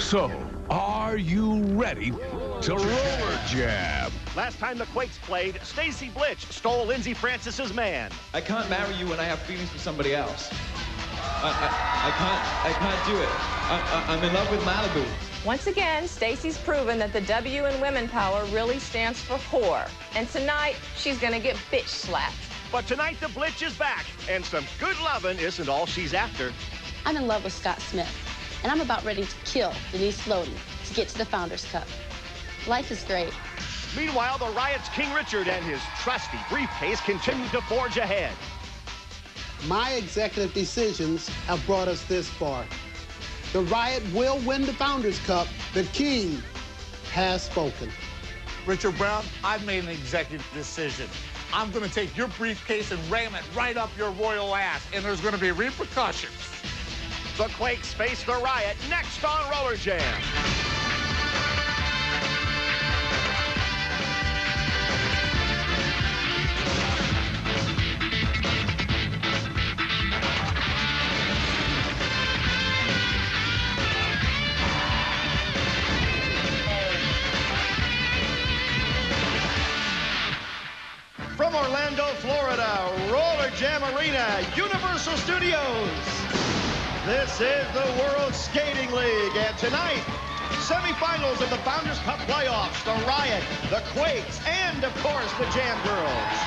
So, are you ready to roller jab? Last time the Quakes played, Stacy Blitch stole Lindsey Francis's man. I can't marry you when I have feelings for somebody else. I can't do it. I'm in love with Malibu. Once again, Stacy's proven that the W in women power really stands for whore. And tonight, she's gonna get bitch slapped. But tonight, the Blitch is back, and some good lovin' isn't all she's after. I'm in love with Scott Smith, and I'm about ready to kill Denise Loden to get to the Founders Cup. Life is great. Meanwhile, the Riot's King Richard and his trusty briefcase continue to forge ahead. My executive decisions have brought us this far. The Riot will win the Founders Cup. The King has spoken. Richard Brown, I've made an executive decision. I'm going to take your briefcase and ram it right up your royal ass, and there's going to be repercussions. The Quakes face the Riot next on Roller Jam. From Orlando, Florida, Roller Jam Arena, Universal Studios. This is the World Skating League, and tonight, semifinals of the Founders Cup playoffs, the Riot, the Quakes, and of course, the Jam Girls.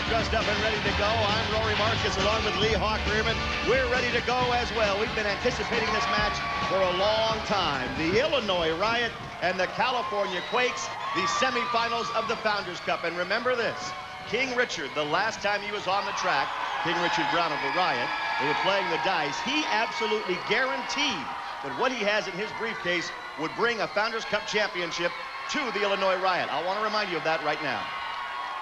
Dressed up and ready to go. I'm Rory Marcus along with Lee Hawk Rearman. We're ready to go as well. We've been anticipating this match for a long time. The Illinois Riot and the California Quakes, the semifinals of the Founders Cup. And remember this, King Richard, the last time he was on the track, King Richard Brown of the Riot, they were playing the dice. He absolutely guaranteed that what he has in his briefcase would bring a Founders Cup championship to the Illinois Riot. I want to remind you of that right now.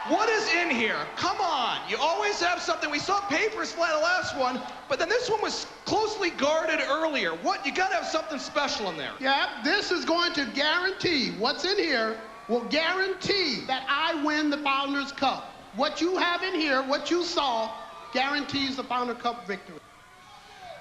What is in here? Come on. You always have something. We saw papers fly the last one, but then this one was closely guarded earlier. What? You got to have something special in there. Yeah, this is going to guarantee, what's in here will guarantee that I win the Founders Cup. What you have in here, what you saw, guarantees the Founders Cup victory.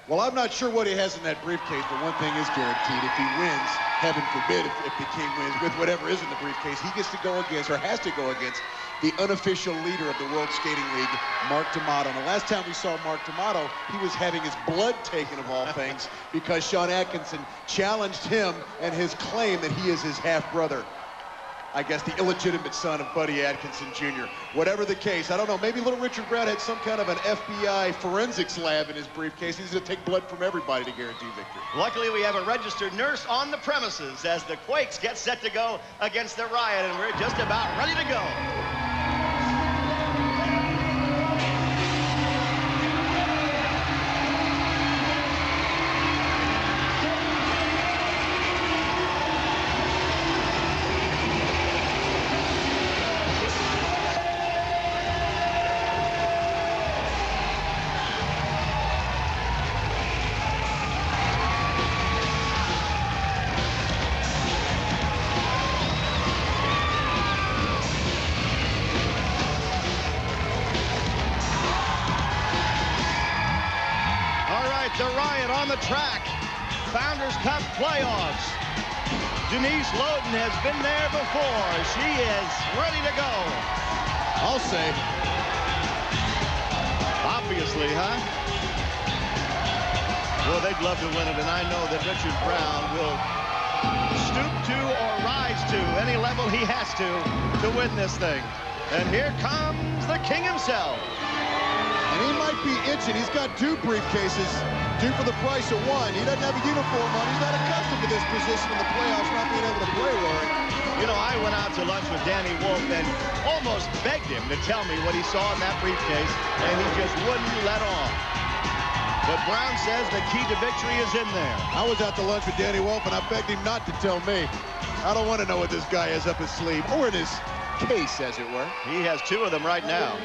Well, I'm not sure what he has in that briefcase, but one thing is guaranteed. If he wins, heaven forbid, if the King wins with whatever is in the briefcase, he gets to go against, or has to go against, the unofficial leader of the World Skating League, Mark D'Amato. And the last time we saw Mark D'Amato, he was having his blood taken, of all things, because Sean Atkinson challenged him and his claim that he is his half-brother. I guess the illegitimate son of Buddy Atkinson Jr. Whatever the case, I don't know, maybe little Richard Brown had some kind of an FBI forensics lab in his briefcase. He's going to take blood from everybody to guarantee victory. Luckily, we have a registered nurse on the premises as the Quakes get set to go against the Riot, and we're just about ready to go. The Riot on the track. Founders Cup playoffs. Denise Loden has been there before. She is ready to go. I'll say. Obviously, huh? Well, they'd love to win it, and I know that Richard Brown will stoop to or rise to any level he has to win this thing. And here comes the King himself. And he might be itching. He's got two briefcases, two for the price of one. He doesn't have a uniform on. He's not accustomed to this position in the playoffs, not being able to play, Rory. You know, I went out to lunch with Danny Wolf and almost begged him to tell me what he saw in that briefcase, and he just wouldn't let on. But Brown says the key to victory is in there. I was out to lunch with Danny Wolf, and I begged him not to tell me. I don't want to know what this guy has up his sleeve, or in his case, as it were. He has two of them right now.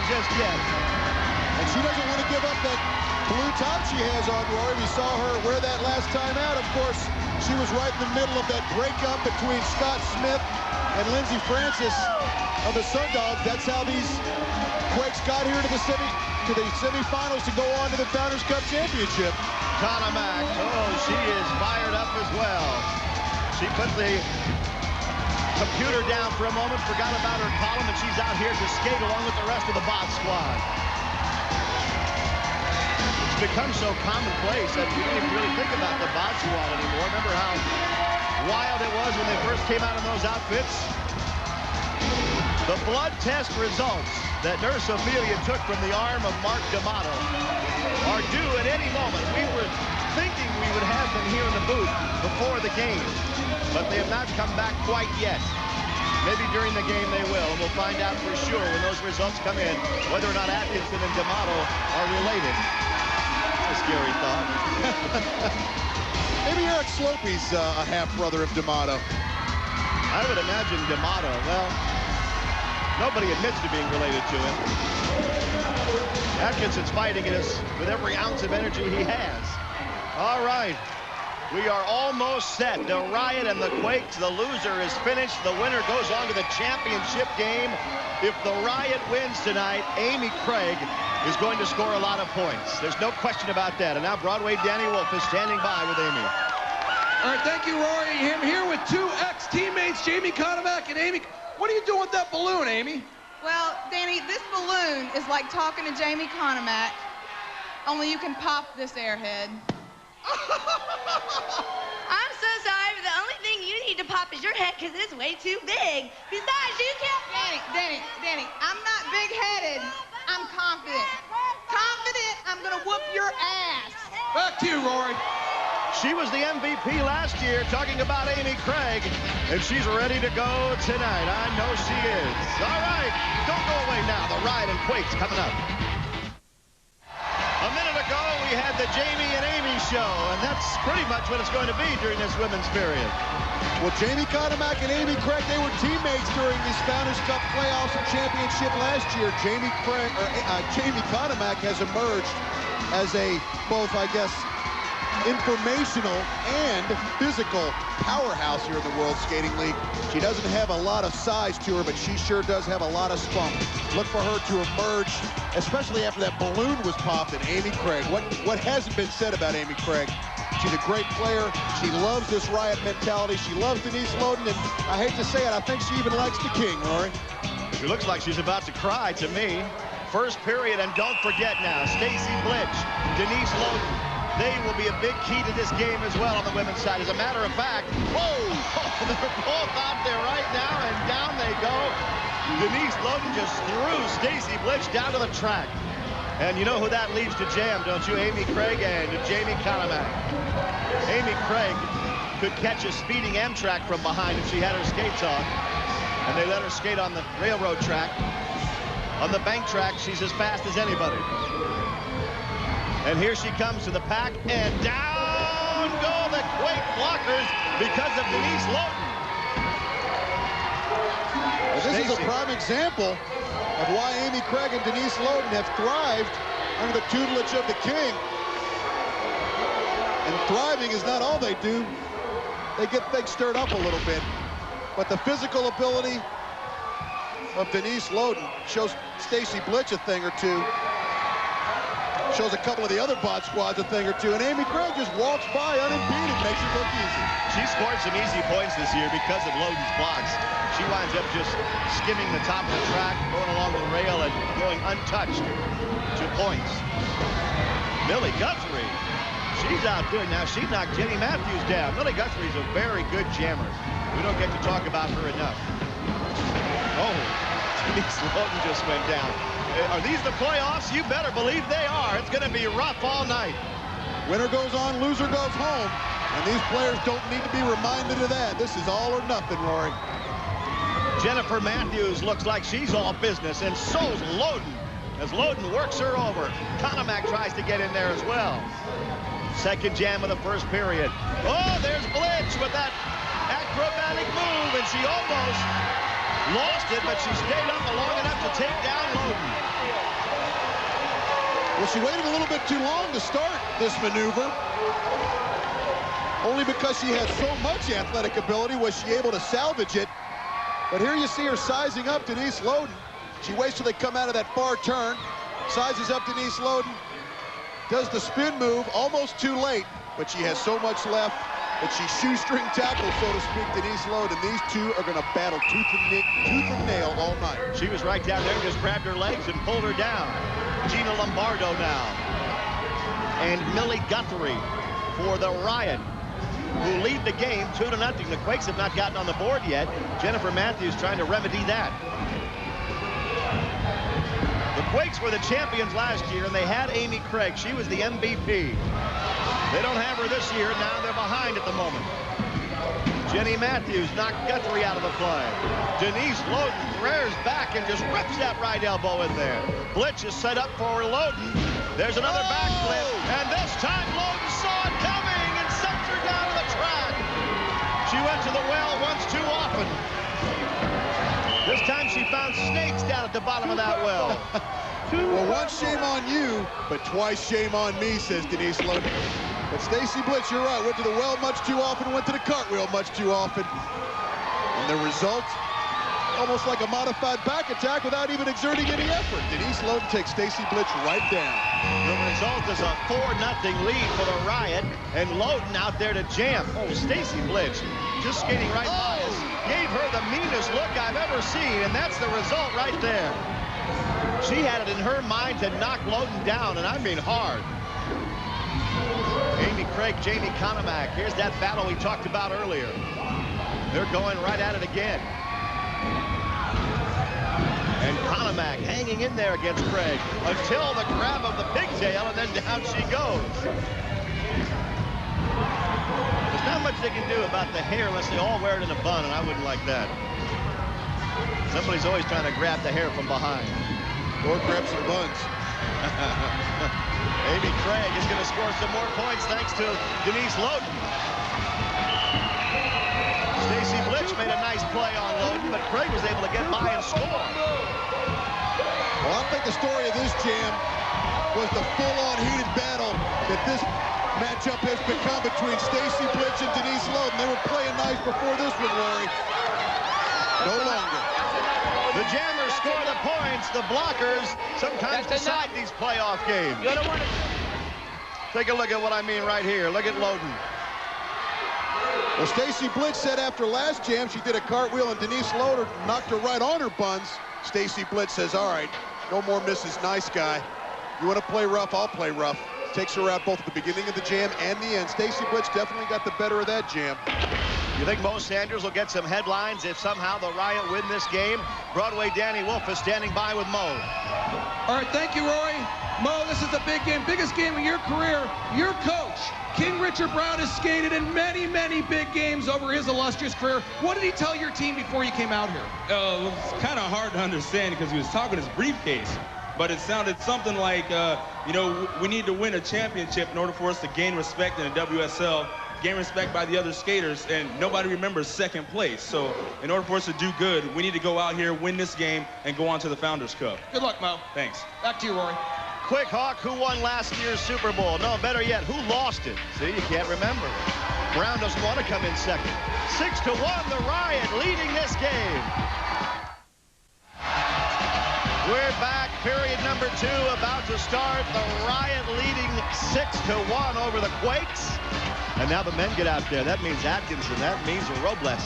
just yet. And she doesn't want to give up that blue top she has on, Rory. We saw her wear that last time out. Of course, she was right in the middle of that breakup between Scott Smith and Lindsey Francis of the Sundogs. That's how these Quakes got here to the semifinals to go on to the Founders Cup Championship. Conamac, oh, she is fired up as well. She put the computer down for a moment, forgot about her column, and she's out here to skate along with the rest of the bot squad. It's become so commonplace that you don't even really think about the bot squad anymore. Remember how wild it was when they first came out in those outfits? The blood test results that Nurse Ophelia took from the arm of Mark D'Amato are due at any moment. We were thinking we would have them here in the booth before the game, but they have not come back quite yet. Maybe during the game they will, and we'll find out for sure when those results come in whether or not Atkinson and D'Amato are related. That's a scary thought. Maybe Eric Slopey's a half-brother of D'Amato. I would imagine D'Amato, well, nobody admits to being related to him. Atkinson's fighting us with every ounce of energy he has. All right. We are almost set. The Riot and the Quakes. The loser is finished. The winner goes on to the championship game. If the Riot wins tonight, Amy Craig is going to score a lot of points. There's no question about that. And now Broadway Danny Wolf is standing by with Amy. All right, thank you, Rory. I'm here with two ex-teammates, Jamie Conamac and Amy. What are you doing with that balloon, Amy? Well, Danny, this balloon is like talking to Jamie Conamac, only you can pop this airhead. I'm so sorry, but the only thing you need to pop is your head because it's way too big. Besides, you can't... Danny, I'm not big-headed. I'm confident. Confident I'm going to whoop your ass. Back to you, Rory. She was the MVP last year, talking about Amy Craig, and she's ready to go tonight. I know she is. All right, don't go away now. The Riot and Quakes coming up. A minute ago, we had the Jamie and Amy show, and that's pretty much what it's going to be during this women's period. Well, Jamie Conamac and Amy Craig, they were teammates during these Founders Cup playoffs and championship last year. Jamie Conamac has emerged as a both, I guess, informational and physical powerhouse here in the World Skating League. She doesn't have a lot of size to her, but she sure does have a lot of spunk. Look for her to emerge, especially after that balloon was popped. And Amy Craig, what hasn't been said about Amy Craig? She's a great player. She loves this Riot mentality. She loves Denise Loden, and I hate to say it, I think she even likes the King, Rory. She looks like she's about to cry to me. First period, and don't forget now, Stacy Blitch, Denise Loden. They will be a big key to this game as well on the women's side. As a matter of fact, whoa, they're both out there right now, and down they go. Denise Loden just threw Stacy Blitch down to the track. And you know who that leaves to jam, don't you? Amy Craig and Jamie Conamac. Amy Craig could catch a speeding Amtrak from behind if she had her skates on. And they let her skate on the railroad track. On the bank track, she's as fast as anybody. And here she comes to the pack, and down go the Quake blockers because of Denise Loden. Well, this is a prime example of why Amy Craig and Denise Loden have thrived under the tutelage of the King. And thriving is not all they do. They get things stirred up a little bit. But the physical ability of Denise Loden shows Stacy Blitch a thing or two. Shows a couple of the other bot squads a thing or two, and Amy Craig just walks by unimpeded, makes it look easy. She scored some easy points this year because of Loden's blocks. She winds up just skimming the top of the track, going along the rail, and going untouched to points. Millie Guthrie, she's out there now. She knocked Jenny Matthews down. Millie Guthrie's a very good jammer. We don't get to talk about her enough. Oh, Denise Loden just went down. Are these the playoffs? You better believe they are. It's going to be rough all night. Winner goes on, loser goes home. And these players don't need to be reminded of that. This is all or nothing, Rory. Jennifer Matthews looks like she's all business, and so's Loden. As Loden works her over. Conamac tries to get in there as well. Second jam of the first period. Oh, there's Blitch with that acrobatic move, and she almost lost it, but she stayed up long enough to take down Loden. Well, she waited a little bit too long to start this maneuver. Only because she had so much athletic ability was she able to salvage it. But here you see her sizing up Denise Loden. She waits till they come out of that far turn, sizes up Denise Loden, does the spin move, almost too late, but she has so much left that she shoestring tackles, so to speak, Denise Loden. These two are going to battle tooth and nail all night. She was right down there, just grabbed her legs and pulled her down. Gina Lombardo now. And Millie Guthrie for the Riot, who lead the game 2-0. The Quakes have not gotten on the board yet. Jennifer Matthews trying to remedy that. The Quakes were the champions last year, and they had Amy Craig. She was the MVP. They don't have her this year. Now they're behind at the moment. Jenny Matthews knocked Guthrie out of the play. Denise Loden rears back and just rips that right elbow in there. Blitz is set up for Loden. There's another backflip, and this time Loden saw it coming and sent her down to the track. She went to the well once too often. This time she found snakes down at the bottom of that well. Well, once shame on you, but twice shame on me, says Denise Loden. But Stacy Blitz, you're right, went to the well much too often, went to the cartwheel much too often. And the result, almost like a modified back attack without even exerting any effort. Denise Loden takes Stacy Blitz right down. The result is a 4-0 lead for the Riot, and Loden out there to jam. Oh, Stacy Blitz just skating right by us. Gave her the meanest look I've ever seen, and that's the result right there. She had it in her mind to knock Loden down, and I mean hard. Amy Craig, Jamie Conemack. Here's that battle we talked about earlier. They're going right at it again. And Conemack hanging in there against Craig until the grab of the pigtail, and then down she goes. There's not much they can do about the hair unless they all wear it in a bun, and I wouldn't like that. Somebody's always trying to grab the hair from behind. Or grab some buns. Amy Craig is going to score some more points thanks to Denise Loden. Stacy Blitz made a nice play on Loden, but Craig was able to get by and score. Well, I think the story of this jam was the full-on heated battle that this matchup has become between Stacy Blitz and Denise Loden. They were playing nice before this one, Rory. No longer. The jammers score the points. The blockers sometimes decide these playoff games. Take a look at what I mean right here. Look at Loden. Well, Stacy Blitz said after last jam she did a cartwheel and Denise Loden knocked her right on her buns. Stacy Blitz says, all right, no more Mrs. Nice Guy. You want to play rough, I'll play rough. Takes her out both at the beginning of the jam and the end. Stacy Blitz definitely got the better of that jam. You think Mo Sanders will get some headlines if somehow the Riot win this game? Broadway Danny Wolf is standing by with Mo. All right, thank you, Rory. Mo, this is a big game, biggest game of your career. Your coach, King Richard Brown, has skated in many, many big games over his illustrious career. What did he tell your team before you came out here? It's kind of hard to understand because he was talking his briefcase. But it sounded something like, you know, we need to win a championship in order for us to gain respect in the WSL, gain respect by the other skaters, and nobody remembers second place. So in order for us to do good, we need to go out here, win this game, and go on to the Founders Cup. Good luck, Mo. Thanks. Back to you, Rory. Quick Hawk, who won last year's Super Bowl? No, better yet, who lost it? See, you can't remember. Brown doesn't want to come in second. 6-1, the Riot leading this game. We're back, period number 2 about to start. The Riot leading 6-1 over the Quakes. And now the men get out there. That means Atkinson. That means Robles.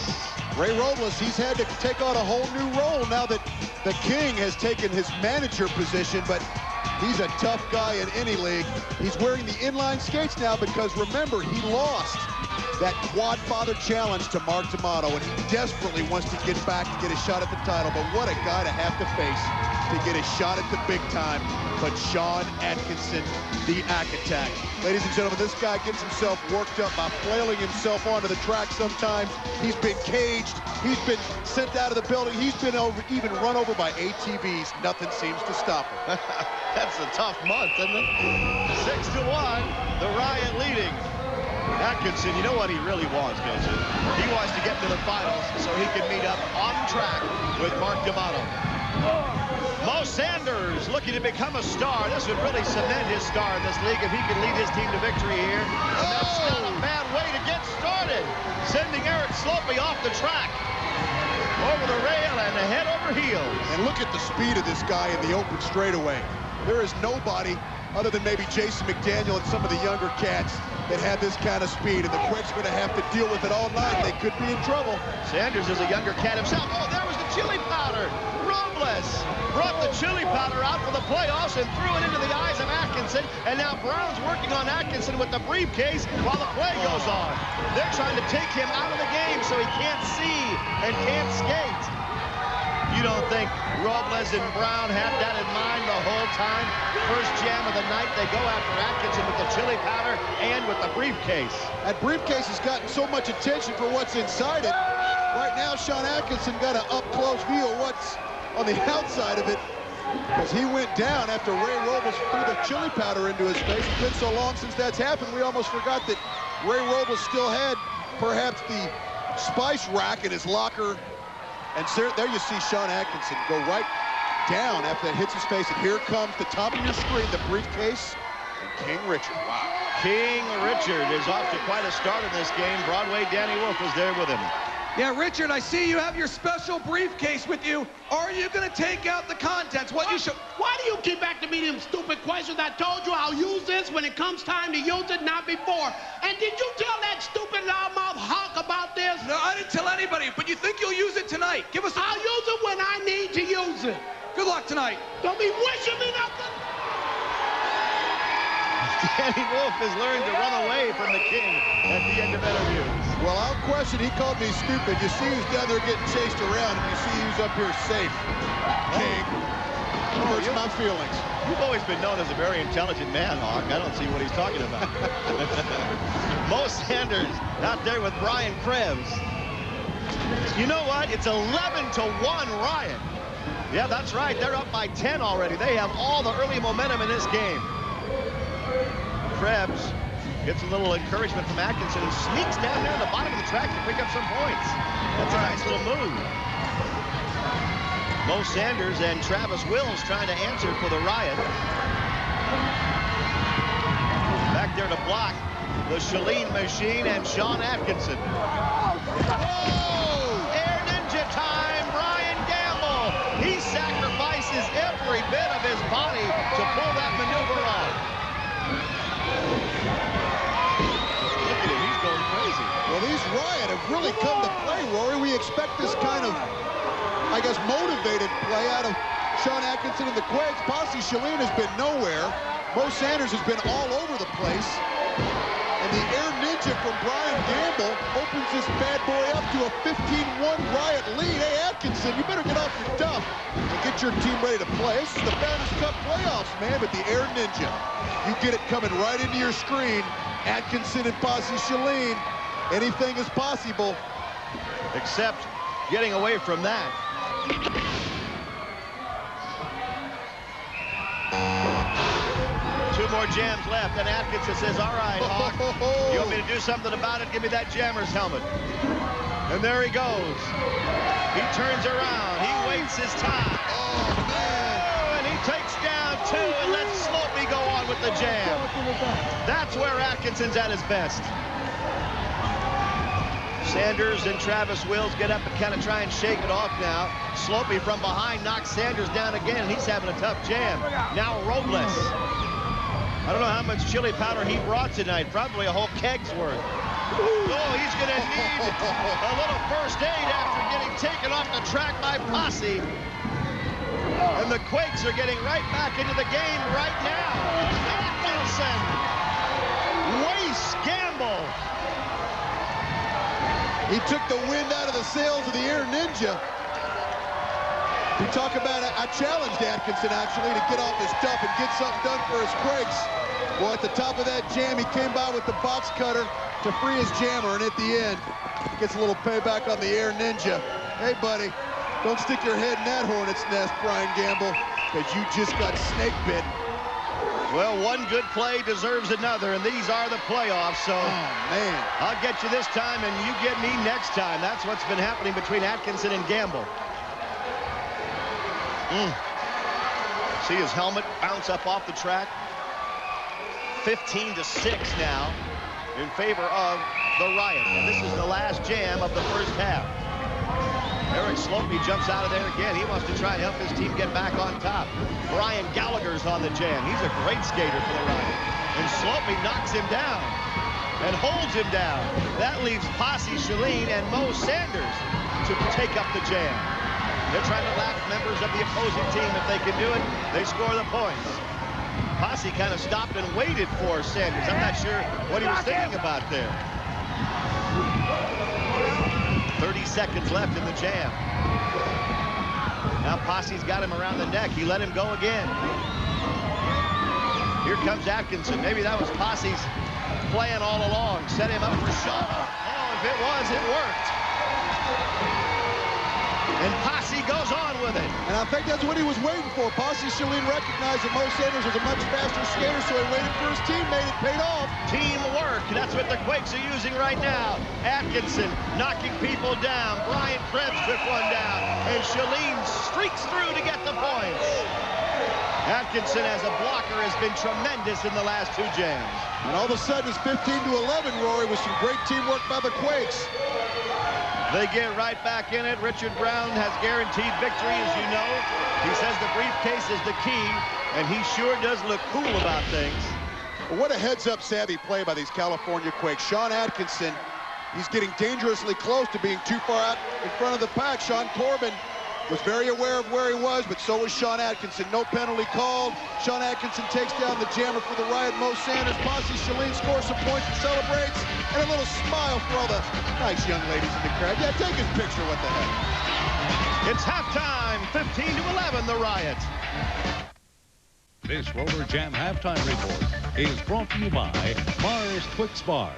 Ray Robles, he's had to take on a whole new role now that the King has taken his manager position, but he's a tough guy in any league. He's wearing the inline skates now because, remember, he lost that Quad Father Challenge to Mark D'Amato, and he desperately wants to get back to get a shot at the title. But what a guy to have to face to get a shot at the big time. But Sean Atkinson, the Ack Attack. Ladies and gentlemen, this guy gets himself worked up by flailing himself onto the track sometimes. He's been caged. He's been sent out of the building. He's been even run over by ATVs. Nothing seems to stop him. That's a tough month, isn't it? 6-1, the Riot leading. Atkinson, you know what he really wants, don't you? He wants to get to the finals so he can meet up on track with Mark D'Amato. Mo Sanders looking to become a star. This would really cement his star in this league if he can lead his team to victory here. And that's not a bad way to get started. Sending Eric Slopey off the track. Over the rail and head over heels. And look at the speed of this guy in the open straightaway. There is nobody other than maybe Jason McDaniel and some of the younger cats that have this kind of speed, and the Quakes are going to have to deal with it all night. They could be in trouble. Sanders is a younger cat himself. Oh, there was the chili powder. Robles brought the chili powder out for the playoffs and threw it into the eyes of Atkinson, and now Brown's working on Atkinson with the briefcase while the play goes on. They're trying to take him out of the game so he can't see and can't skate. You don't think Robles and Brown had that in mind the whole time? First jam of the night, they go after Atkinson with the chili powder and with the briefcase. That briefcase has gotten so much attention for what's inside it. Right now, Sean Atkinson got an up-close view of what's on the outside of it, because he went down after Ray Robles threw the chili powder into his face. It's been so long since that's happened, we almost forgot that Ray Robles still had perhaps the spice rack in his locker. And there you see Sean Atkinson go right down after that hits his face. And here comes the top of your screen, the briefcase, and King Richard. Wow. King Richard is off to quite a start in this game. Broadway Danny Wolf is there with him. Yeah, Richard, I see you have your special briefcase with you. Are you going to take out the contents? What you should... Why do you keep asking me them stupid questions? I told you I'll use this when it comes time to use it, not before. And did you tell that stupid loudmouth hawk about this? No, I didn't tell anybody, but you think you'll use it tonight. Give us a... I'll use it when I need to use it. Good luck tonight. Don't be wishing me nothing. Danny Wolf has learned to run away from the King at the end of interviews. Well, I'll question. He called me stupid. You see who's down there getting chased around, and you see who's up here safe. King. Hurts my feelings. You've always been known as a very intelligent man, Hawk. I don't see what he's talking about. Mo Sanders out there with Brian Krebs. You know what? It's 11-1 Riot. Yeah, that's right. They're up by 10 already. They have all the early momentum in this game. Krebs gets a little encouragement from Atkinson and sneaks down there in the bottom of the track to pick up some points. That's a nice little move. Mo Sanders and Travis Wills trying to answer for the Riot. Back there to block the Shalene Machine and Sean Atkinson. Whoa! Air Ninja time, Brian Gamble. He sacrifices every bit of his body to pull that maneuver off. Look at him, he's going crazy. Well, these Riot have really come to play, Rory. We expect this kind of, I guess, motivated play out of Sean Atkinson and the Quakes. Posse Shalene has been nowhere. Mo Sanders has been all over the place. And the Air Ninja from Brian Gamble opens this bad boy up to a 15-1 Riot lead. Hey, Atkinson, you better get off your duff and get your team ready to play. This is the Founders Cup playoffs, man, but the Air Ninja. You get it coming right into your screen. Atkinson and Posse Shalene. Anything is possible. Except getting away from that. Two more jams left, and Atkinson says, all right, Hawk, you want me to do something about it? Give me that jammer's helmet. And there he goes. He turns around. He waits his time. Oh, man. And he takes down two and lets Slopey go on with the jam. That's where Atkinson's at his best. Sanders and Travis Wills get up and kind of try and shake it off now. Slopey from behind knocks Sanders down again, and he's having a tough jam. Now Robles. I don't know how much chili powder he brought tonight. Probably a whole keg's worth. Oh, he's going to need a little first aid after getting taken off the track by Posse. And the Quakes are getting right back into the game right now. Atkinson wastes Gamble. He took the wind out of the sails of the Air Ninja. We talk about it. I challenged Atkinson, actually, to get off his duff and get something done for his Quakes. Well, at the top of that jam, he came by with the box cutter to free his jammer, and at the end, gets a little payback on the Air Ninja. Hey, buddy, don't stick your head in that hornet's nest, Brian Gamble, because you just got snake bit. Well, one good play deserves another, and these are the playoffs, so man, I'll get you this time, and you get me next time. That's what's been happening between Atkinson and Gamble. See his helmet bounce up off the track. 15-6 now in favor of the Riot. And this is the last jam of the first half. Eric Slopey jumps out of there again. He wants to try and help his team get back on top. Brian Gallagher's on the jam. He's a great skater for the Riot. And Slopey knocks him down and holds him down. That leaves Posse Chalene and Mo Sanders to take up the jam. They're trying to lap members of the opposing team. If they can do it, they score the points. Posse kind of stopped and waited for Sanders. I'm not sure what he was thinking about there. 30 seconds left in the jam. Now Posse's got him around the neck. He let him go again. Here comes Atkinson. Maybe that was Posse's plan all along. Set him up for shot. Oh, if it was, it worked. And Posse goes on with it. And I think that's what he was waiting for. Posse Chalene recognized that Mo Sanders was a much faster skater, so he waited for his teammate. It paid off. Teamwork. That's what the Quakes are using right now. Atkinson knocking people down. Brian Krebs took one down. And Chalene streaks through to get the points. Atkinson as a blocker has been tremendous in the last two jams. And all of a sudden it's 15-11, Rory, with some great teamwork by the Quakes. They get right back in it. Richard Brown has guaranteed victory, as you know. He says the briefcase is the key, and he sure does look cool about things. Well, what a heads-up savvy play by these California Quakes. Sean Atkinson, he's getting dangerously close to being too far out in front of the pack. Sean Corbin was very aware of where he was, but so was Sean Atkinson. No penalty called. Sean Atkinson takes down the jammer for the Riot. Mo Sanders, Posse Chalene scores some points and celebrates. And a little smile for all the nice young ladies in the crowd. Yeah, take his picture, what the heck. It's halftime, 15-11, the Riot. This Roller Jam halftime report is brought to you by Mars Twix Bar.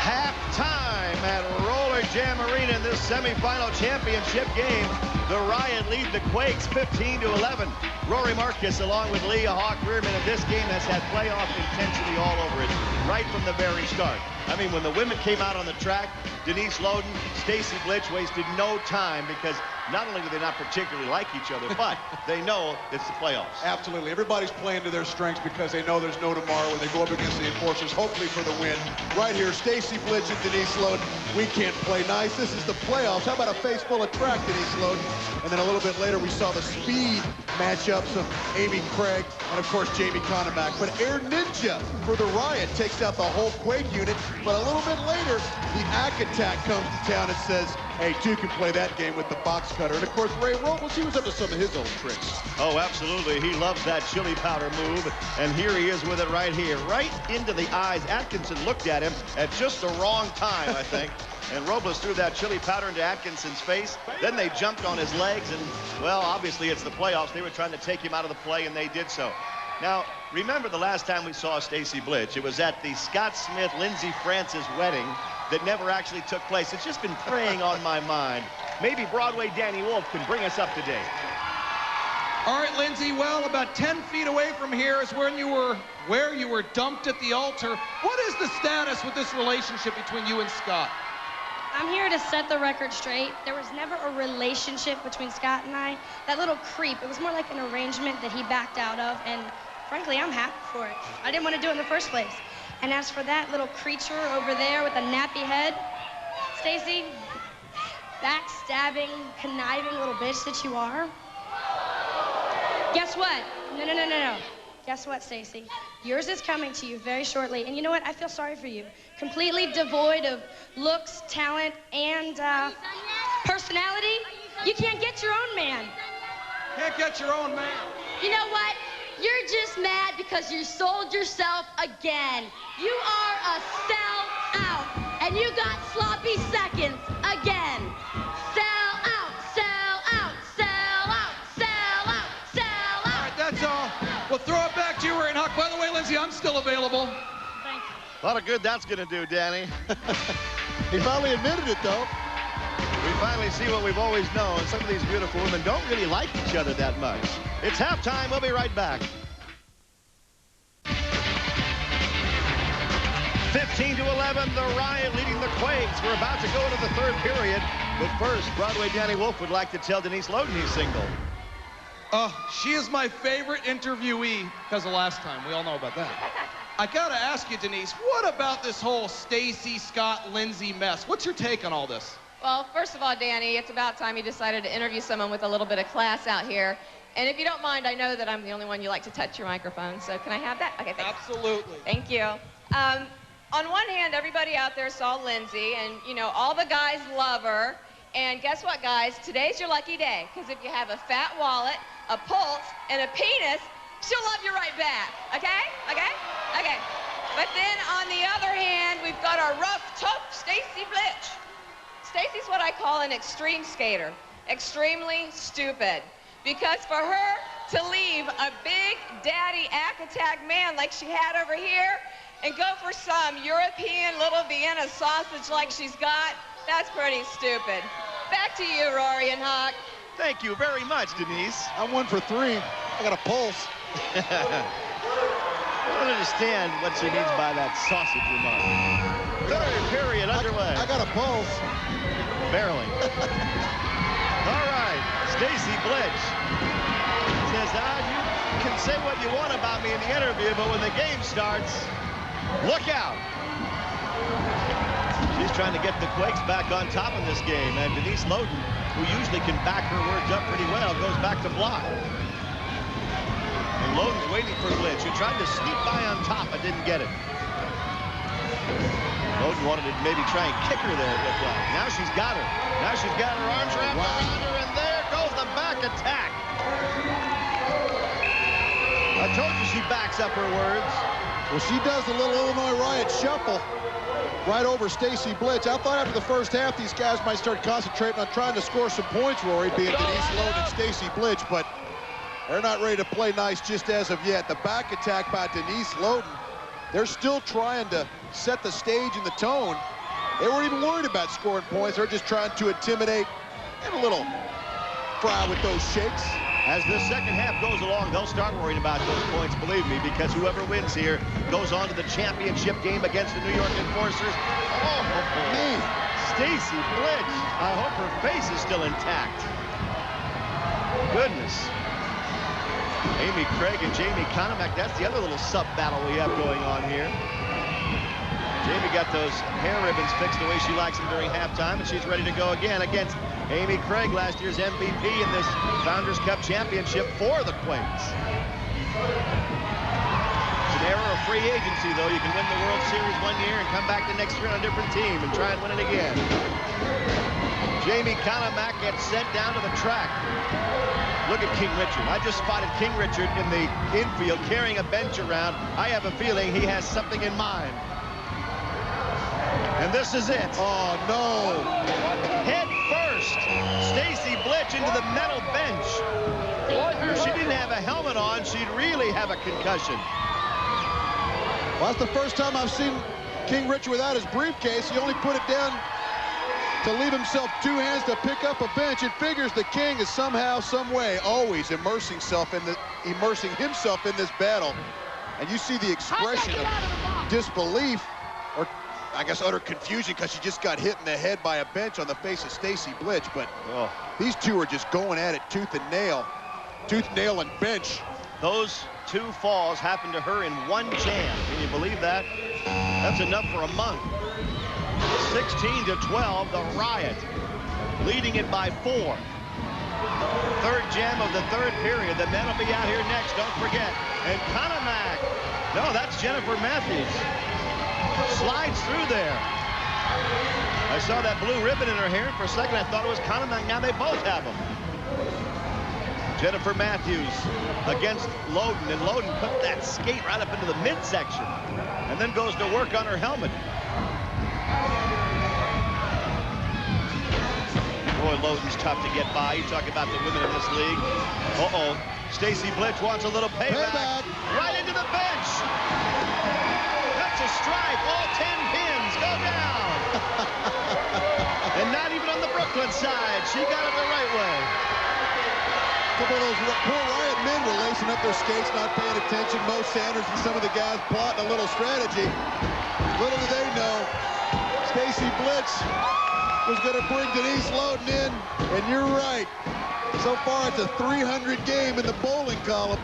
Halftime at Roller Jam Arena in this semifinal championship game. The Riot lead the Quakes 15-11. Rory Marcus along with Leah Hawk Rearman, and this game has had playoff intensity all over it right from the very start. I mean, when the women came out on the track, Denise Loden, Stacy Blitch wasted no time because not only do they not particularly like each other, but they know it's the playoffs. Absolutely. Everybody's playing to their strengths because they know there's no tomorrow when they go up against the Enforcers, hopefully for the win. Right here, Stacy Blitch and Denise Loden. We can't play nice. This is the playoffs. How about a face full of track, Denise Loden? And then a little bit later, we saw the speed matchups of Amy Craig and, of course, Jamie Conomack. But Air Ninja for the Riot takes out the whole Quake unit. But a little bit later, the Ack Attack comes to town and says, hey, two can play that game with the box cutter. And, of course, Ray Robles, he was up to some of his own tricks. Oh, absolutely. He loves that chili powder move. And here he is with it right here, right into the eyes. Atkinson looked at him at just the wrong time, I think. And Robles threw that chili powder into Atkinson's face. Then they jumped on his legs. And, well, obviously it's the playoffs. They were trying to take him out of the play, and they did so. Now, remember the last time we saw Stacy Blitch. It was at the Scott Smith-Lindsey Francis wedding that never actually took place. It's just been preying on my mind. Maybe Broadway Danny Wolf can bring us up to date. All right, Lindsay, well, about 10 feet away from here is where you were dumped at the altar. What is the status with this relationship between you and Scott? I'm here to set the record straight. There was never a relationship between Scott and I. That little creep, it was more like an arrangement that he backed out of, and frankly, I'm happy for it. I didn't want to do it in the first place. And as for that little creature over there with a nappy head, Stacy, backstabbing, conniving little bitch that you are, guess what? No. Guess what, Stacy? Yours is coming to you very shortly. And you know what? I feel sorry for you. Completely devoid of looks, talent, and personality. You can't get your own man. Can't get your own man. You know what? You're just mad because you sold yourself again. You are a sellout, and you got sloppy seconds again. Sell out, sell out, sell out, sell out, sell out. All right, that's all. We'll throw it back to you, Ray and Huck. By the way, Lindsay, I'm still available. Thank you. A lot of good that's going to do, Danny. He finally admitted it, though. We finally see what we've always known. Some of these beautiful women don't really like each other that much. It's halftime. We'll be right back. 15-11, the Riot leading the Quakes. We're about to go into the third period. But first, Broadway Danny Wolf would like to tell Denise Loden he's single. She is my favorite interviewee because of last time. We all know about that. I gotta ask you, Denise, what about this whole Stacy, Scott, Lindsay mess? What's your take on all this? Well, first of all, Danny, it's about time you decided to interview someone with a little bit of class out here. And if you don't mind, I know that I'm the only one you like to touch your microphone, so can I have that? Okay, thanks. Absolutely. Thank you. On one hand, everybody out there saw Lindsay, and, you know, all the guys love her. And guess what, guys? Today's your lucky day, because if you have a fat wallet, a pulse, and a penis, she'll love you right back, okay? Okay? Okay. But then, on the other hand, we've got our rough, tough Stacy Blitch. Stacy's what I call an extreme skater. Extremely stupid. Because for her to leave a big daddy attack man like she had over here and go for some European little Vienna sausage like she's got, that's pretty stupid. Back to you, Rory and Hawk. Thank you very much, Denise. I'm 1 for 3. I got a pulse. I don't understand what she means by that sausage remark. Third period underway. I got a pulse. Barely. All right, Stacy Blitch says, you can say what you want about me in the interview, but when the game starts, look out. She's trying to get the Quakes back on top in this game, and Denise Loden, who usually can back her words up pretty well, goes back to block. And Loden's waiting for Blitch, who tried to sneak by on top but didn't get it. Loden wanted to maybe try and kick her there, it looked like. Now she's got her. Now she's got her arms wrapped around her, and there goes the back attack. I told you she backs up her words. Well, she does the little Illinois Riot shuffle right over Stacy Blitch. I thought after the first half, these guys might start concentrating on trying to score some points, Rory, being Denise Loden and Stacy Blitch, but they're not ready to play nice just as of yet. The back attack by Denise Loden, they're still trying to set the stage and the tone. They weren't even worried about scoring points. They're just trying to intimidate and a little fry with those shakes. As the second half goes along, they'll start worrying about those points, believe me, because whoever wins here goes on to the championship game against the New York Enforcers. Oh, man. Stacy Blitch. I hope her face is still intact. Goodness. Amy Craig and Jamie Konomak, that's the other little sub-battle we have going on here. Jamie got those hair ribbons fixed the way she likes them during halftime, and she's ready to go again against Amy Craig, last year's MVP in this Founders Cup championship for the Quakes. It's an era of free agency, though. You can win the World Series one year and come back the next year on a different team and try and win it again. Jamie Konomak gets sent down to the track. Look at King Richard. I just spotted King Richard in the infield carrying a bench around. I have a feeling he has something in mind. And this is it. Oh, no. Head first. Stacy Blitch into the metal bench. If she didn't have a helmet on, she'd really have a concussion. Well, that's the first time I've seen King Richard without his briefcase. He only put it down to leave himself 2 hands to pick up a bench. It figures the King is somehow, some way, always immersing himself in this battle. And you see the expression of disbelief, or I guess utter confusion, because she just got hit in the head by a bench on the face of Stacy Blitch. But these two are just going at it tooth and nail and bench. Those 2 falls happened to her in one jam. Can you believe that? That's enough for a month. 16-12, the Riot leading it by 4. Third jam of the third period. The men will be out here next, don't forget. And Konomak, no, that's Jennifer Matthews. Slides through there. I saw that blue ribbon in her hair, and for a second I thought it was Konomak. Now they both have them. Jennifer Matthews against Loden, and Loden put that skate right up into the midsection and then goes to work on her helmet. Boy, Loden's tough to get by. You talk about the women in this league. Uh-oh. Stacy Blitch wants a little payback. Right into the bench. That's a strike. All 10 pins go down. And not even on the Brooklyn side. She got it the right way. A couple of those poor Riot men were lacing up their skates, not paying attention. Mo Sanders and some of the guys plotting a little strategy. Little do they know, Stacy Blitz was going to bring Denise Loden in, and you're right. So far, it's a 300 game in the bowling column.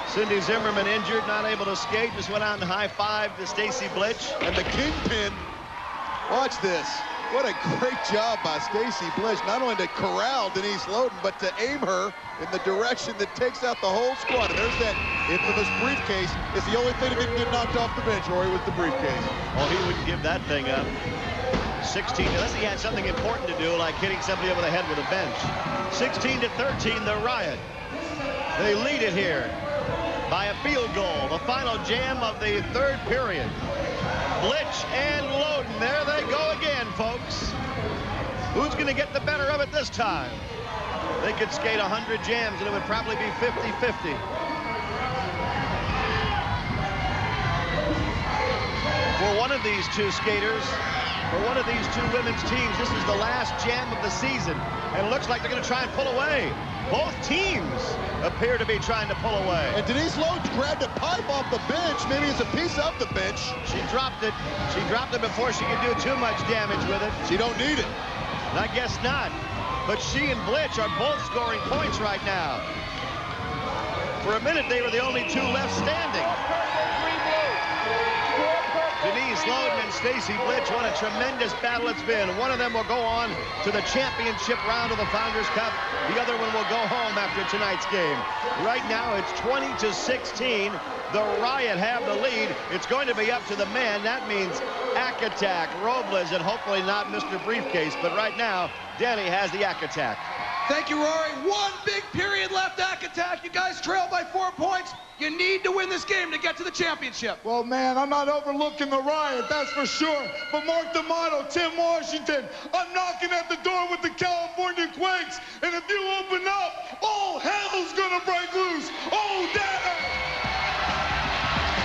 Cindy Zimmerman injured, not able to skate, just went out and high-fived to Stacy Blitch. And the kingpin, watch this. What a great job by Stacy Blitch, not only to corral Denise Loden, but to aim her in the direction that takes out the whole squad. And there's that infamous briefcase. It's the only thing that didn't get knocked off the bench, Rory, was the briefcase. Oh, he wouldn't give that thing up. 16, unless he had something important to do, like hitting somebody over the head with a bench. 16-13, the Riot. They lead it here by a field goal. The final jam of the third period. Blitch and Loden, there they go again, folks. Who's going to get the better of it this time? They could skate 100 jams and it would probably be 50-50. For one of these two skaters, for one of these two women's teams, this is the last jam of the season, and it looks like they're going to try and pull away. Both teams appear to be trying to pull away. And Denise Loden grabbed a pipe off the bench. Maybe it's a piece of the bench. She dropped it. She dropped it before she could do too much damage with it. She don't need it. I guess not. But she and Blitch are both scoring points right now. For a minute, they were the only two left standing. Denise Loden and Stacy Blitch, what a tremendous battle it's been. One of them will go on to the championship round of the Founders Cup. The other one will go home after tonight's game. Right now, it's 20-16. The Riot have the lead. It's going to be up to the men. That means Ack-Attack, Robles, and hopefully not Mr. Briefcase. But right now, Danny has the Ack-Attack. Thank you, Rory. One big period left, Ack-Attack. You guys trail by 4 points. You need to win this game to get to the championship. Well, man, I'm not overlooking the Riot, that's for sure. But Mark D'Amato, Tim Washington, I'm knocking at the door with the California Quakes. And if you open up, all hell's gonna break loose. Oh, Daddy!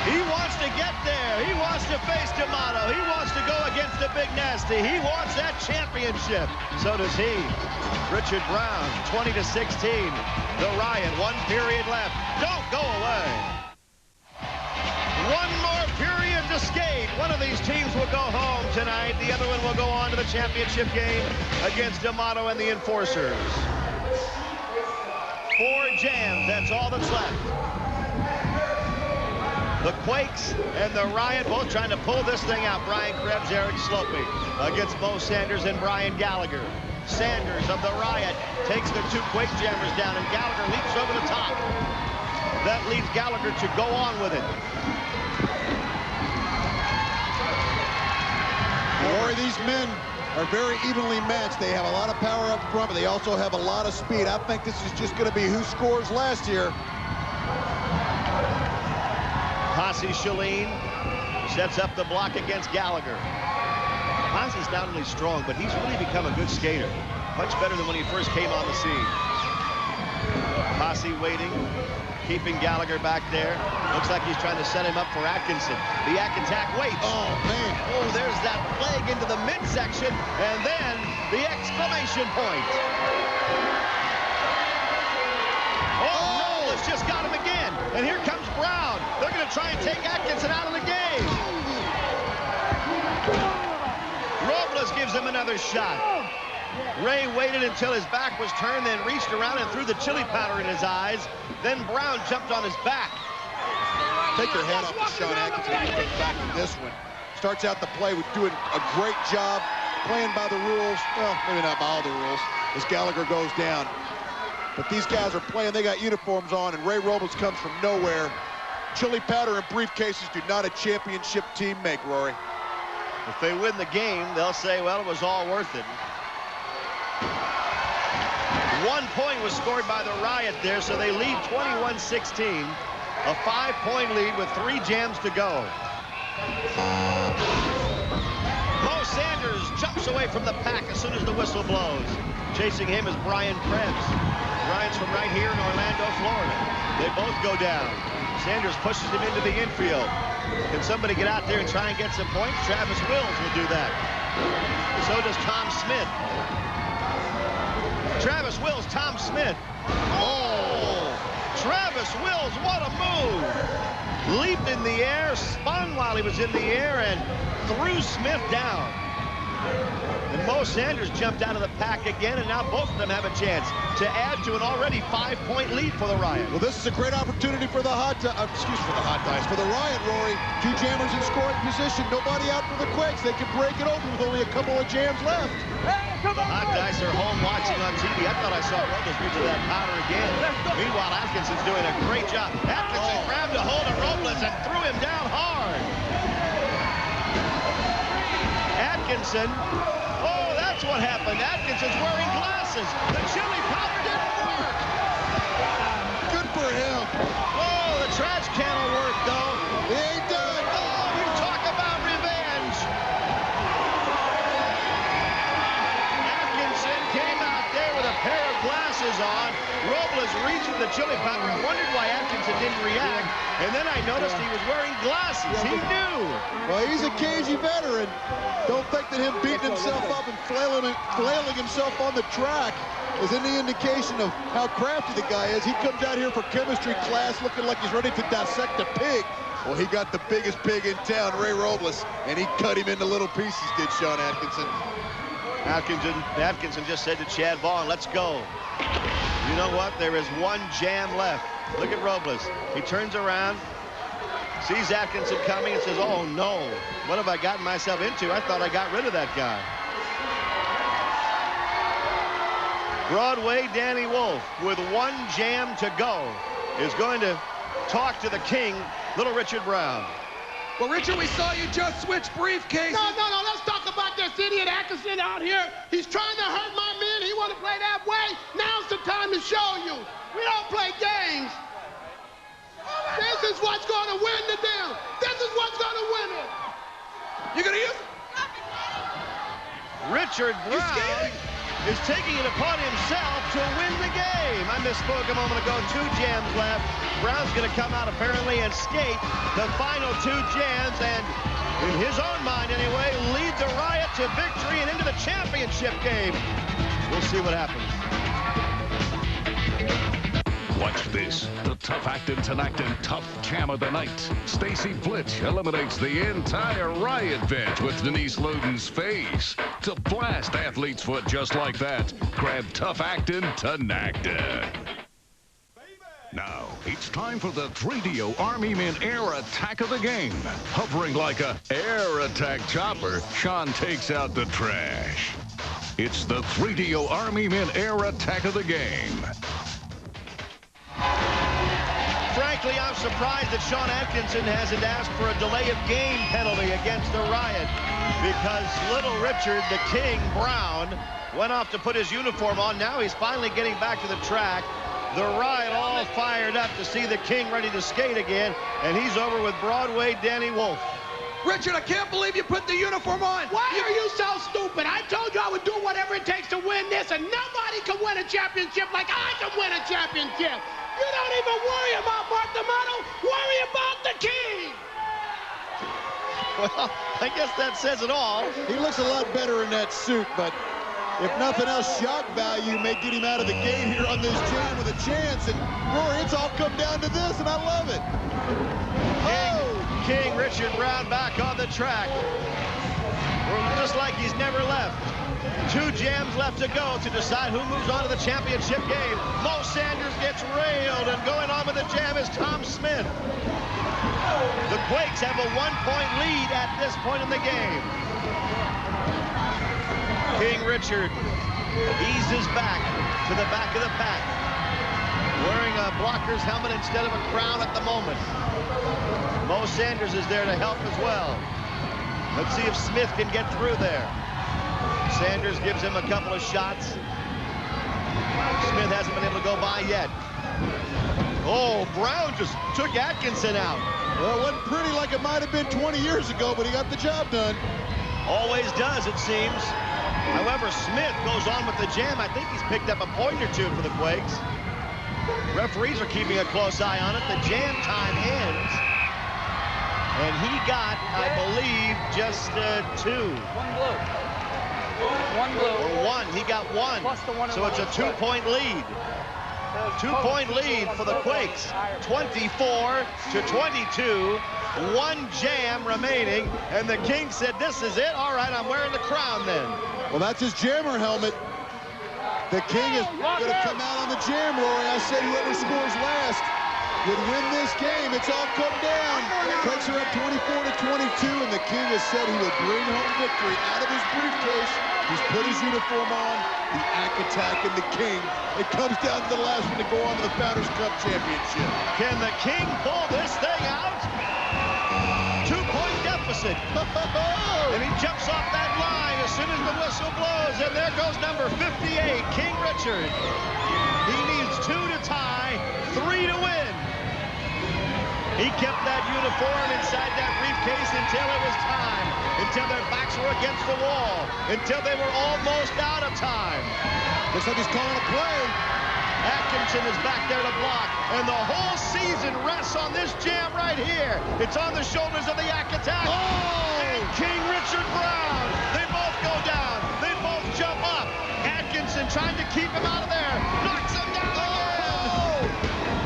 He wants to get there. He wants to face D'Amato. He wants to go against the Big Nasty. He wants that championship. So does he. Richard Brown, 20-16. The Riot, 1 period left. Don't go away. One more period to skate. One of these teams will go home tonight. The other one will go on to the championship game against D'Amato and the Enforcers. 4 jams, that's all that's left. The Quakes and the Riot both trying to pull this thing out. Brian Krebs, Eric Slopey against Mo Sanders and Brian Gallagher. Sanders of the Riot takes the 2 Quake jammers down, and Gallagher leaps over the top. That leads Gallagher to go on with it. Rory, these men are very evenly matched. They have a lot of power up front, but they also have a lot of speed. I think this is just going to be who scores last here. Posse Shalene sets up the block against Gallagher. Posse's not only strong, but he's really become a good skater. Much better than when he first came on the scene. Posse waiting, keeping Gallagher back there. Looks like he's trying to set him up for Atkinson. The Ack-Attack waits. Oh, man. Oh, there's that flag into the midsection, and then the exclamation point. Oh, no, it's just got him again. And here comes Brown. They're going to try and take Atkinson out of the game. Robles gives him another shot. Ray waited until his back was turned, then reached around and threw the chili powder in his eyes. Then Brown jumped on his back. Take your hat off to Sean Atkinson back in this one. Starts out the play with doing a great job playing by the rules. Well, maybe not by all the rules, as Gallagher goes down. But these guys are playing, they got uniforms on, and Ray Robles comes from nowhere. Chili powder and briefcases do not a championship team make, Rory. If they win the game, they'll say, well, it was all worth it. 1 point was scored by the Riot there, so they lead 21-16. A 5-point lead with 3 jams to go. Mo Sanders jumps away from the pack as soon as the whistle blows. Chasing him is Brian Krebs. Brian's from right here in Orlando, Florida. They both go down. Sanders pushes him into the infield. Can somebody get out there and try and get some points? Travis Wills will do that. So does Tom Smith. Travis Wills, Tom Smith. Oh! Travis Wills, what a move! Leaped in the air, spun while he was in the air, and threw Smith down. And Mo Sanders jumped out of the pack again, and now both of them have a chance to add to an already 5-point lead for the Riot. Well, this is a great opportunity for the for the Riot, Rory. 2 jammers in scoring position. Nobody out for the Quakes. They can break it open with only a couple of jams left. The Hot Dice are home watching on TV. I thought I saw Robles reach to that powder again. Meanwhile, Atkinson's doing a great job. Atkinson grabbed a hold of Robles and threw him down hard. Atkinson, oh, that's what happened. Atkinson's wearing glasses. The chili powder didn't work. Good for him. Oh, the trash can will work, though. He ain't done. Oh, you talk about revenge. Atkinson came out there with a pair of glasses on. Robles reached for the chili powder. I wondered why Atkinson didn't react. And then I noticed he was wearing glasses. He knew. Well, he's a cagey veteran. Don't think that him beating himself up and flailing himself on the track is any indication of how crafty the guy is. He comes out here for chemistry class looking like he's ready to dissect a pig. Well, he got the biggest pig in town, Ray Robles, and he cut him into little pieces, did Sean Atkinson. Atkinson just said to Chad Vaughn, let's go. You know what? There is 1 jam left. Look at Robles. He turns around, sees Atkinson coming, and says, oh, no. What have I gotten myself into? I thought I got rid of that guy. Broadway Danny Wolf, with 1 jam to go, is going to talk to the king, Little Richard Brown. Well, Richard, we saw you just switch briefcases. No, let's talk about this idiot Atkinson out here. He's trying to hurt my men. He want to play that way. Now's the time to show you. We don't play games. This is what's going to win the deal. This is what's going to win it. You gonna use? Richard Brown is taking it upon himself to win the game. I misspoke a moment ago. 2 jams left. Brown's going to come out apparently and skate the final 2 jams and, in his own mind anyway, lead the Riot to victory and into the championship game. We'll see what happens. Watch this. The tough actin' tough jam of the night. Stacy Flitch eliminates the entire Riot bench with Denise Loden's face. To blast athlete's foot just like that, grab tough actin' Now, it's time for the 3DO Army Men Air Attack of the game. Hovering like a air attack chopper, Sean takes out the trash. It's the 3DO Army Men Air Attack of the game. Frankly, I'm surprised that Sean Atkinson hasn't asked for a delay of game penalty against the Riot, because Little Richard, the King Brown, went off to put his uniform on. Now he's finally getting back to the track. The Riot all fired up to see the King ready to skate again, and he's over with Broadway Danny Wolf. Richard, I can't believe you put the uniform on. Why are you so stupid? I told you I would do whatever it takes to win this, and nobody can win a championship like I can win a championship. You don't even worry about Mark D'Amato. Worry about the King. Well, I guess that says it all. He looks a lot better in that suit, but if nothing else, shock value may get him out of the game here on this jam with a chance. And Rory, it's all come down to this, and I love it. King Richard Brown back on the track. Just like he's never left. 2 jams left to go to decide who moves on to the championship game. Mo Sanders gets railed, and going on with the jam is Tom Smith. The Quakes have a 1-point lead at this point in the game. King Richard eases back to the back of the pack, wearing a blocker's helmet instead of a crown at the moment. Mo Sanders is there to help as well. Let's see if Smith can get through there. Sanders gives him a couple of shots. Smith hasn't been able to go by yet. Oh, Brown just took Atkinson out. Well, it wasn't pretty like it might have been 20 years ago, but he got the job done. Always does, it seems. However, Smith goes on with the jam. I think he's picked up a point or 2 for the Quakes. Referees are keeping a close eye on it. The jam time ends. And he got, I believe, just 2. 1 blue. 1 blue. Or 1. He got 1. Plus the 1. So it's a 2-point lead. 2-point lead for the Quakes. 24 to 22. One jam remaining, and the King said, this is it. All right, I'm wearing the crown then. Well, that's his jammer helmet. The King is going to come out on the jam, Rory. I said whoever scores last would win this game. It's all come down. Quakes are up 24 to 22, and the King has said he will bring home victory out of his briefcase. He's put his uniform on. The Ack Attack and the King. It comes down to the last one to go on to the Founders Cup Championship. Can the King pull this thing out? 2-point deficit. And he jumps off that line as soon as the whistle blows. And there goes number 58, King Richard. He needs 2 to tie, 3 to win. He kept that uniform inside that briefcase until it was time, until their backs were against the wall, until they were almost out of time. Looks like he's calling a play. Atkinson is back there to block, and the whole season rests on this jam right here. It's on the shoulders of the Ack Attack. And King Richard Brown. They both go down. They both jump up. Atkinson trying to keep him out of there. Knocks him down again.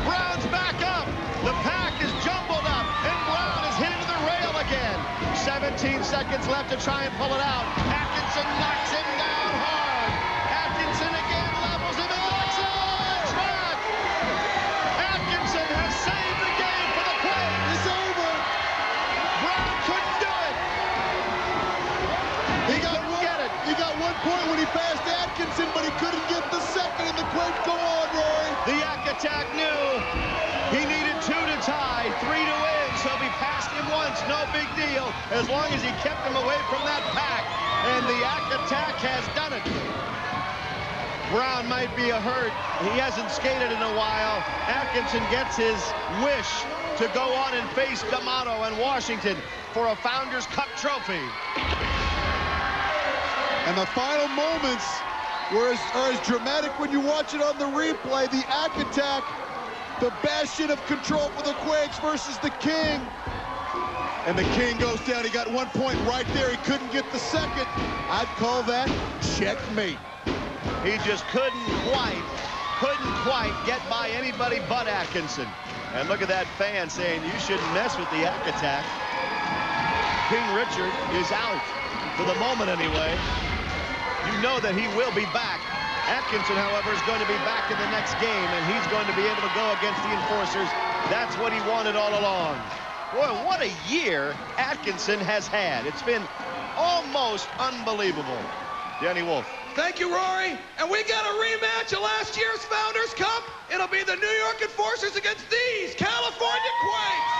Brown's back up. The pack is jumbled up, and Brown is hit into the rail again. 17 seconds left to try and pull it out. Atkinson knocks him down hard. Atkinson again levels him and knocks him off the track. Atkinson has saved the game for the Quakes. It's over. Brown couldn't do it. He got 1 point when he passed Atkinson, but he couldn't get the second, and the Quakes go on, Rory. The Ack Attack knew he needed 2 to tie, 3 to win, so if he passed him once, no big deal, as long as he kept him away from that pack. And the Ack Attack has done it. Brown might be hurt. He hasn't skated in a while. Atkinson gets his wish to go on and face D'Amato and Washington for a Founders Cup trophy. And the final moments are as dramatic when you watch it on the replay. The Ack Attack, the bastion of control for the Quakes versus the King. And the King goes down. He got 1 point right there. He couldn't get the second. I'd call that checkmate. He just couldn't quite get by anybody but Atkinson. And look at that fan saying, you shouldn't mess with the Ack Attack. King Richard is out, for the moment anyway. You know that he will be back. Atkinson, however, is going to be back in the next game, and he's going to be able to go against the Enforcers. That's what he wanted all along. Boy, what a year Atkinson has had. It's been almost unbelievable. Danny Wolf. Thank you, Rory. And we got a rematch of last year's Founders Cup. It'll be the New York Enforcers against these California Quakes.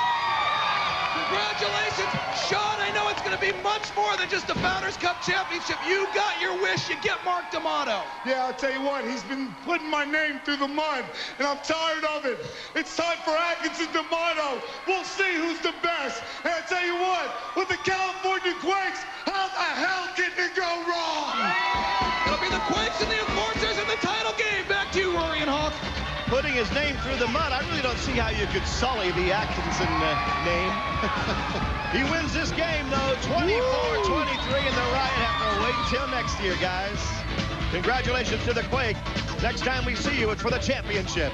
Congratulations. Sean, I know it's going to be much more than just the Founders Cup Championship. You got your wish. You get Mark D'Amato. Yeah, I'll tell you what, he's been putting my name through the mud, and I'm tired of it. It's time for Atkinson D'Amato. We'll see who's the best. And I'll tell you what, with the California Quakes, how the hell can it go wrong? It'll be the Quakes and the Enforcers in the title game. Back to you, Rory and Hawk. Putting his name through the mud, I really don't see how you could sully the Atkinson name. He wins this game, though, 24-23, and the Riot have to wait until next year, guys. Congratulations to the Quake. Next time we see you, it's for the championship.